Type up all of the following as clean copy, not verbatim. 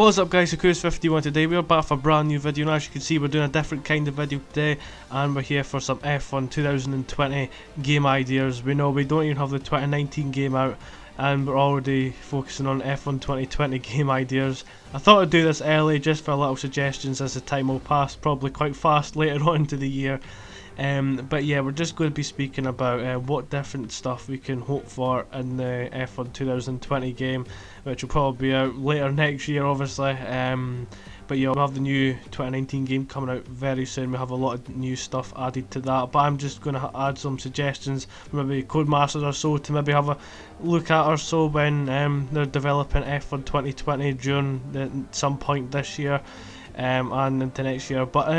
What's up guys, Nekrews51 today. We're back for a brand new video, and as you can see we're doing a different kind of video today, and we're here for some F1 2020 game ideas. We know we don't even have the 2019 game out and we're already focusing on F1 2020 game ideas. I thought I'd do this early just for little suggestions as the time will pass probably quite fast later on into the year. But yeah, we're just going to be speaking about what different stuff we can hope for in the F1 2020 game, which will probably be out later next year obviously. But yeah, we'll have the new 2019 game coming out very soon. We have a lot of new stuff added to that, but I'm just going to add some suggestions, maybe Codemasters or so, to maybe have a look at or so when they're developing F1 2020 during some point this year. And into next year. But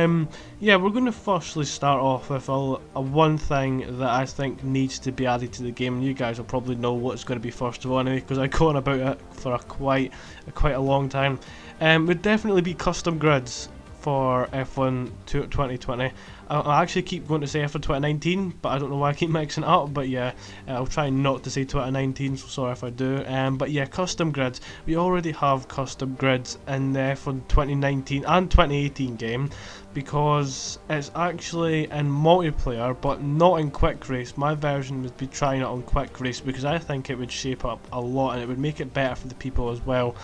yeah, we're going to firstly start off with a one thing that I think needs to be added to the game, and you guys will probably know what it's going to be first of all anyway, because I've gone about it for quite a long time. Would definitely be custom grids for F1 2020. I actually keep going to say F1 2019, but I don't know why I keep mixing it up. But yeah, I'll try not to say 2019, so sorry if I do. But yeah, custom grids. We already have custom grids in the F1 2019 and 2018 game, because it's actually in multiplayer but not in quick race. My version would be trying it on quick race because I think it would shape up a lot and it would make it better for the people as well.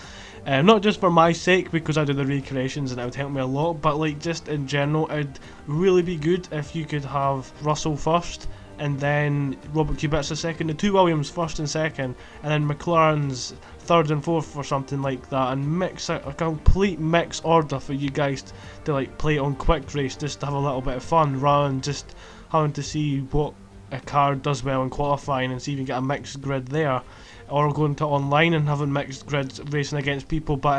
Not just for my sake because I do the recreations and it would help me a lot, but like just in general, it'd really be good if you could have Russell first and then Robert Kubica second, the two Williams first and second, and then McLaren's third and fourth or something like that, and mix a complete mix order for you guys to like play on quick race, just to have a little bit of fun rather than just having to see what a car does well in qualifying and see if you get a mixed grid there, or going to online and having mixed grids racing against people. But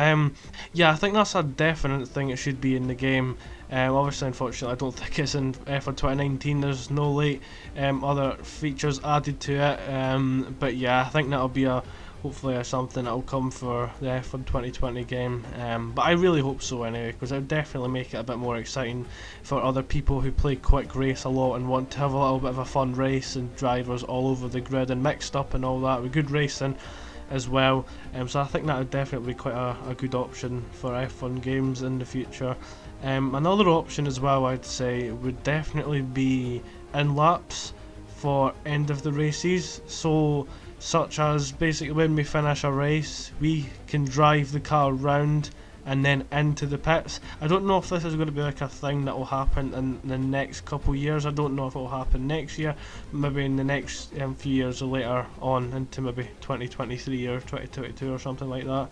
yeah, I think that's a definite thing. It should be in the game. Obviously, unfortunately, I don't think it's in F1 2019. There's no late other features added to it. But yeah, I think that'll be hopefully something that'll come for the F1 2020 game. But I really hope so anyway, because it would definitely make it a bit more exciting for other people who play quick race a lot and want to have a little bit of a fun race and drivers all over the grid and mixed up and all that with good racing as well. So I think that would definitely be quite a good option for F1 games in the future. Another option as well, I'd say, would definitely be in laps for end of the races. So such as basically when we finish a race, we can drive the car round and then into the pits. I don't know if this is going to be like a thing that will happen in the next couple of years. I don't know if it will happen next year, maybe in the next few years or later on into maybe 2023 or 2022 or something like that.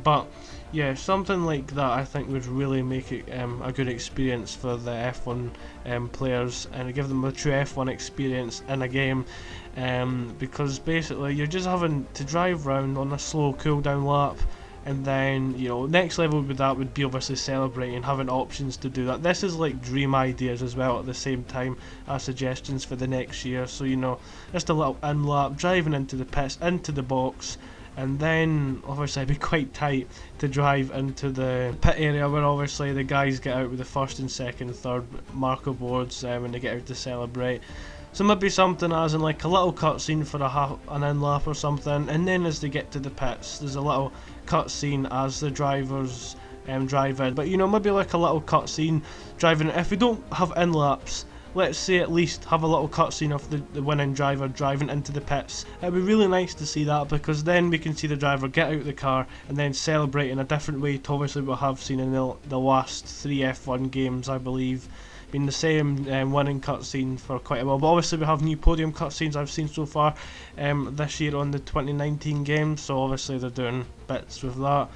But yeah, something like that I think would really make it a good experience for the F1 players and give them a true F1 experience in a game. Because basically you're just having to drive around on a slow cool down lap, and then, you know, next level with that would be obviously celebrating, having options to do that. This is like dream ideas as well at the same time as suggestions for the next year. So, you know, just a little in-lap, driving into the pits, into the box, and then obviously it'd be quite tight to drive into the pit area where obviously the guys get out with the first and second and third marker boards when they get out to celebrate. So maybe something as in like a little cutscene for an in-lap or something, and then as they get to the pits there's a little cutscene as the drivers drive in. But you know, maybe like a little cutscene driving. If we don't have in-laps, let's say at least have a little cutscene of the winning driver driving into the pits. It'd be really nice to see that, because then we can see the driver get out of the car and then celebrate in a different way to obviously what we have seen in the last 3 F1 games, I believe. Been the same winning cutscene for quite a while, but obviously we have new podium cutscenes I've seen so far this year on the 2019 game, so obviously they're doing bits with that.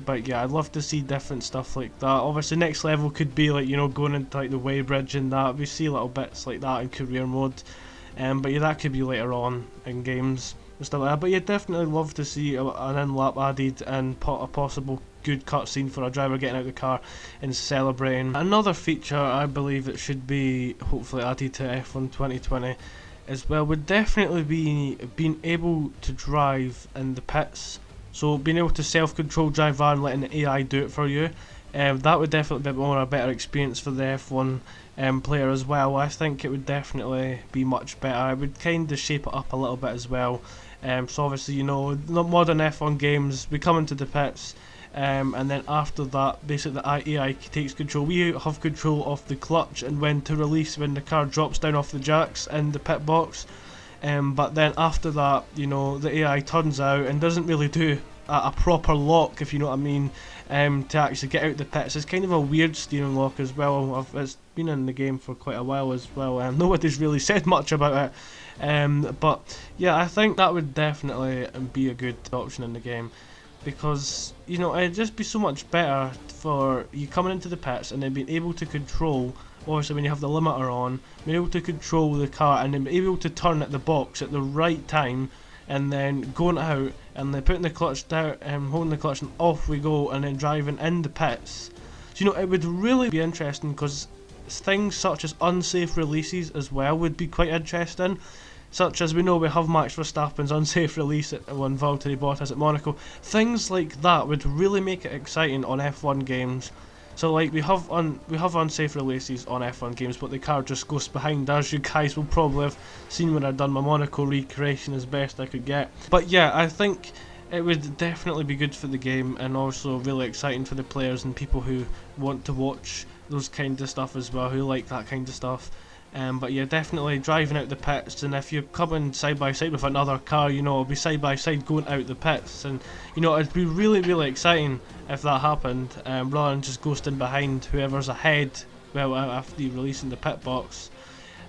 But yeah, I'd love to see different stuff like that. Obviously next level could be like, you know, going into like the weighbridge and that. We see little bits like that in career mode, but yeah, that could be later on in games and stuff like that. But yeah, definitely love to see an in-lap added and a possible good cutscene for a driver getting out of the car and celebrating. Another feature I believe that should be hopefully added to F1 2020 as well would definitely be being able to drive in the pits. So being able to self-control drive and letting the AI do it for you. that would definitely be a better experience for the F1 player as well. I think it would definitely be much better. It would kind of shape it up a little bit as well. So obviously, you know, the modern F1 games, we come into the pits, and then after that, basically the AI takes control. We have control of the clutch and when to release when the car drops down off the jacks in the pit box. But then after that, you know, the AI turns out and doesn't really do a proper lock, if you know what I mean, to actually get out the pits. It's kind of a weird steering lock as well. It's been in the game for quite a while as well. Nobody's really said much about it. But yeah, I think that would definitely be a good option in the game, because, you know, it'd just be so much better for you coming into the pits and then being able to control, obviously when you have the limiter on, being able to control the car and then be able to turn at the box at the right time, and then going out and then putting the clutch down and holding the clutch and off we go, and then driving in the pits. So, you know, it would really be interesting, because things such as unsafe releases as well would be quite interesting. Such as, we know we have Max Verstappen's unsafe release when Valtteri Bottas at Monaco. Things like that would really make it exciting on F1 games. So like we have unsafe releases on F1 games, but the car just goes behind, as you guys will probably have seen when I've done my Monaco recreation as best I could get. But yeah, I think it would definitely be good for the game, and also really exciting for the players and people who want to watch those kind of stuff as well, who like that kind of stuff. But yeah, definitely driving out the pits, and if you're coming side by side with another car, you know, it'll be side by side going out the pits, and you know, it'd be really, really exciting if that happened, rather than just ghosting behind whoever's ahead, well, after you release in the pit box.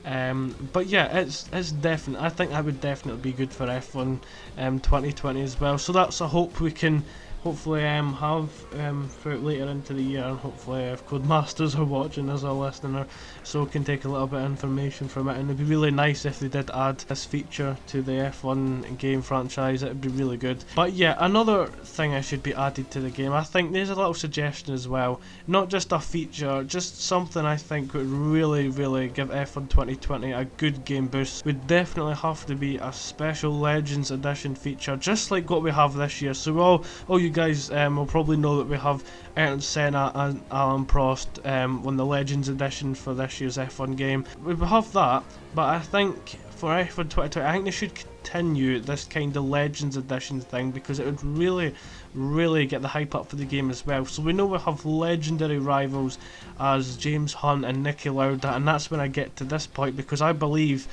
But yeah, it's definite. I think that would definitely be good for F1 2020 as well. So that's a hope we can hopefully have throughout later into the year, and hopefully if Codemasters are watching as a listener, so can take a little bit of information from it. And it'd be really nice if they did add this feature to the F1 game franchise. It'd be really good. But yeah, another thing I should be added to the game, I think there's a little suggestion as well, not just a feature, just something I think would really, really give F1 2020 a good game boost. Would definitely have to be a special Legends Edition feature, just like what we have this year. So all you guys will probably know that we have Ayrton Senna and Alan Prost on the Legends Edition for this year's F1 game. We have that, but I think for F1 2020, I think they should continue this kind of Legends Edition thing, because it would really, really get the hype up for the game as well. So we know we have legendary rivals as James Hunt and Niki Lauda, and that's when I get to this point, because I believe,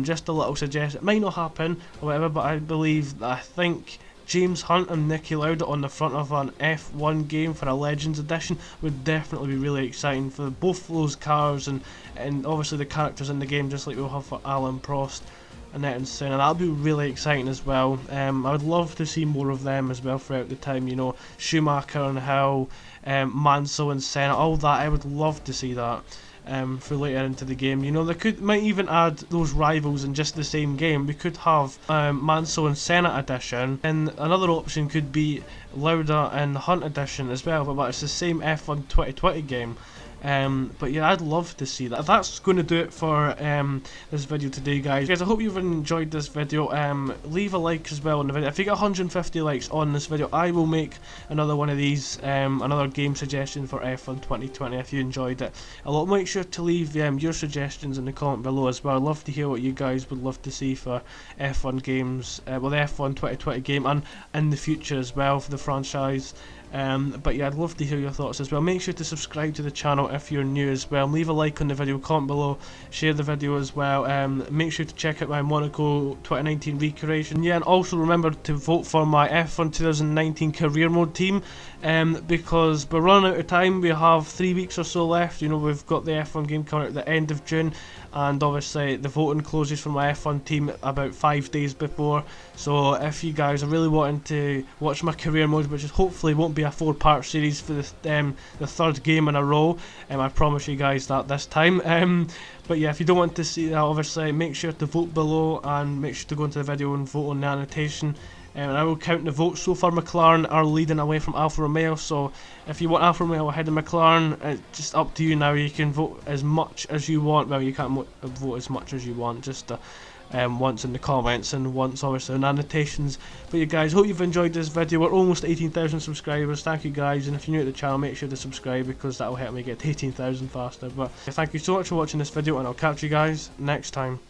just a little suggestion, it might not happen or whatever, but I think James Hunt and Niki Lauda on the front of an F1 game for a Legends Edition would definitely be really exciting for both those cars, and obviously the characters in the game, just like we'll have for Alan Prost and Ayrton Senna. That'll be really exciting as well. I would love to see more of them as well throughout the time, you know, Schumacher and Hill, Mansell and Senna, all that. I would love to see that. For later into the game, you know, they might even add those rivals in just the same game. We could have Mansell and Senna edition, and another option could be Lauda and Hunt edition as well, but it's the same F1 2020 game. But yeah, I'd love to see that. That's going to do it for this video today, guys. I hope you've enjoyed this video. Leave a like as well on the video. If you get 150 likes on this video, I will make another one of these, another game suggestion for F1 2020 if you enjoyed it. I'll make sure to leave your suggestions in the comment below as well. I'd love to hear what you guys would love to see for F1 games, well, the F1 2020 game, and in the future as well for the franchise. But yeah, I'd love to hear your thoughts as well. Make sure to subscribe to the channel if you're new as well. Leave a like on the video, comment below, share the video as well. Make sure to check out my Monaco 2019 recreation. Yeah, and also remember to vote for my F1 2019 career mode team, because we're running out of time. We have 3 weeks or so left. You know, we've got the F1 game coming out at the end of June, and obviously the voting closes for my F1 team about 5 days before. So if you guys are really wanting to watch my career mode, which is hopefully won't be a 4-part series for the third game in a row, I promise you guys that this time. But yeah, if you don't want to see that, obviously make sure to vote below, and make sure to go into the video and vote on the annotation. And I will count the votes. So far McLaren are leading away from Alfa Romeo, so if you want Alfa Romeo ahead of McLaren, it's just up to you now. You can vote as much as you want. Well, you can't vote as much as you want, just once in the comments and once obviously in annotations. But you guys, hope you've enjoyed this video. We're almost 18,000 subscribers. Thank you guys, and if you're new to the channel, make sure to subscribe because that will help me get to 18,000 faster. But thank you so much for watching this video, and I'll catch you guys next time.